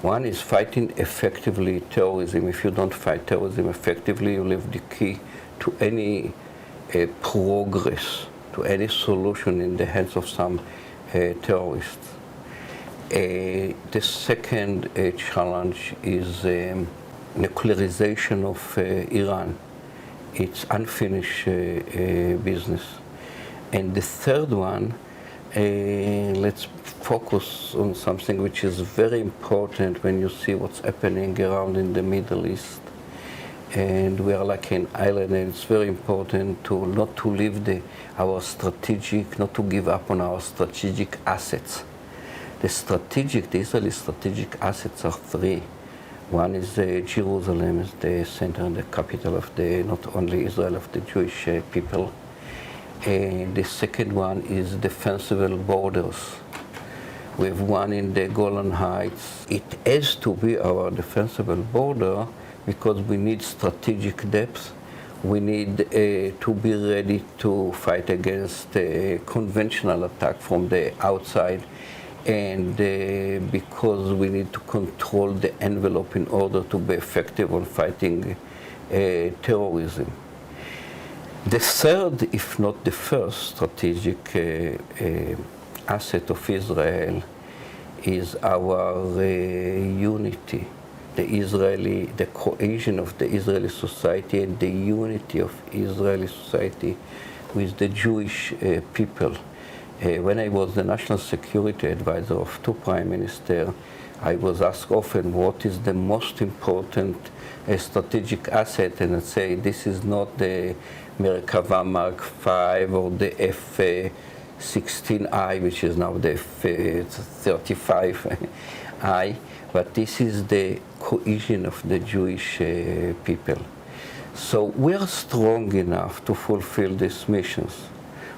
One is fighting effectively terrorism. If you don't fight terrorism effectively, you leave the key to any progress, to any solution in the hands of some terrorists. The second challenge is nuclearization of Iran. It's unfinished business. And the third one, let's focus on something which is very important when you see what's happening around in the Middle East. And we are like an island, and it's very important to not to leave not to give up on our strategic assets. The Israeli strategic assets are three. One is Jerusalem, is the center and the capital of not only Israel, of the Jewish people. And the second one is defensible borders. We have one in the Golan Heights. It has to be our defensible border because we need strategic depth. We need to be ready to fight against conventional attack from the outside, and because we need to control the envelope in order to be effective on fighting terrorism. The third, if not the first, strategic asset of Israel is our unity, the cohesion of the Israeli society and the unity of Israeli society with the Jewish people. When I was the national security advisor of two prime ministers, I was asked often what is the most important strategic asset, and I'd say this is not the Merkava Mark V or the F-16I, which is now the F-35I, but this is the cohesion of the Jewish people. So we are strong enough to fulfill these missions.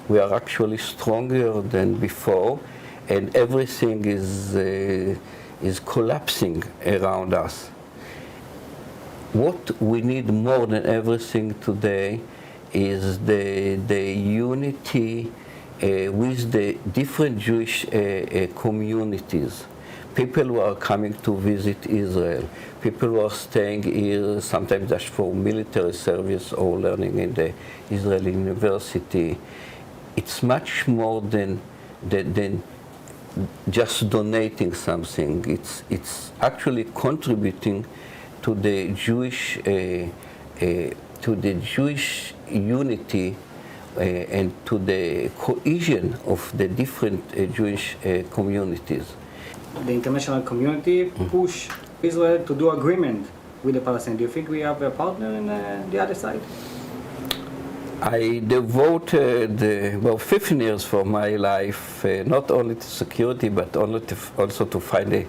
We are actually stronger than before, and everything is collapsing around us. What we need more than everything today is the unity with the different Jewish communities. People who are coming to visit Israel, people who are staying here sometimes just for military service or learning in the Israeli university. It's much more than just donating something. It's actually contributing to the Jewish unity and to the cohesion of the different Jewish communities. The international community push Israel to do agreement with the Palestinians. Do you think we have a partner in the other side? I devoted 15 years for my life, not only to security, but also to find a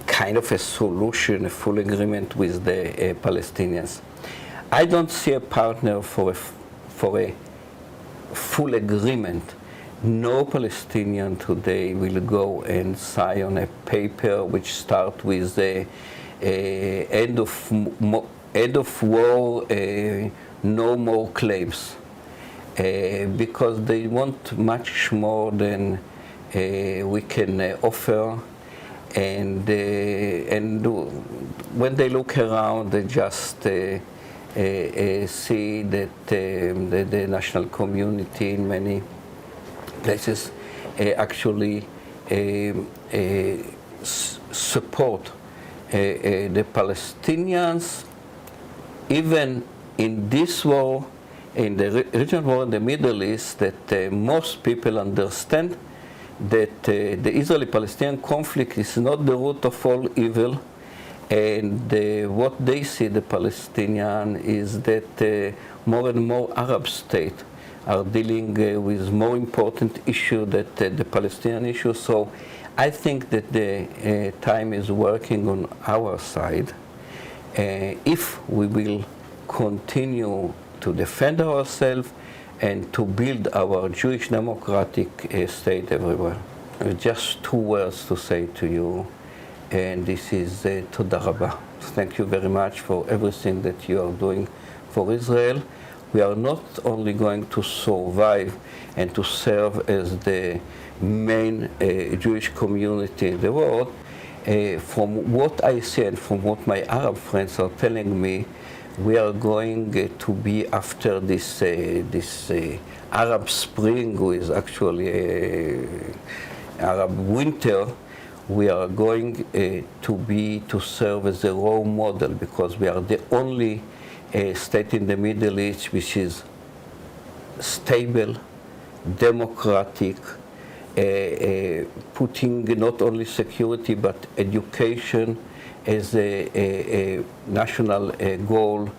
kind of a solution, a full agreement with the Palestinians. I don't see a partner for a full agreement. No Palestinian today will go and sign on a paper which starts with the end of war, no more claims, because they want much more than we can offer, and when they look around, they just see that the national community in many places actually support the Palestinians, even in this war, in the regional war in the Middle East, that most people understand that the Israeli-Palestinian conflict is not the root of all evil, and what they see, the Palestinian, is that more and more Arab states are dealing with more important issue than the Palestinian issue. So I think that the time is working on our side. If we will continue to defend ourselves and to build our Jewish democratic state everywhere. Just two words to say to you, and this is Toda Rabba. Thank you very much for everything that you are doing for Israel. We are not only going to survive and to serve as the main Jewish community in the world, From what I see and from what my Arab friends are telling me, we are going to be after this Arab Spring, which is actually Arab winter. We are going to serve as a role model, because we are the only state in the Middle East which is stable, democratic, putting not only security but education as a national goal,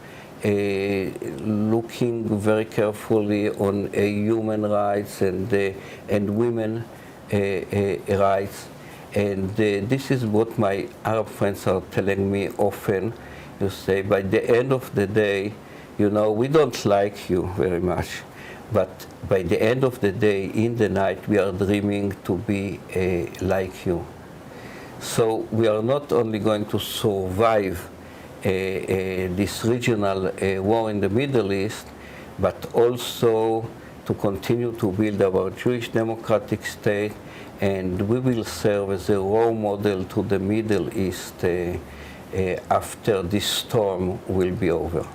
looking very carefully on human rights and women rights. And this is what my Arab friends are telling me often. You say, by the end of the day, you know, we don't like you very much, but by the end of the day, in the night, we are dreaming to be like you. So we are not only going to survive this regional war in the Middle East, but also to continue to build our Jewish democratic state, and we will serve as a role model to the Middle East after this storm will be over.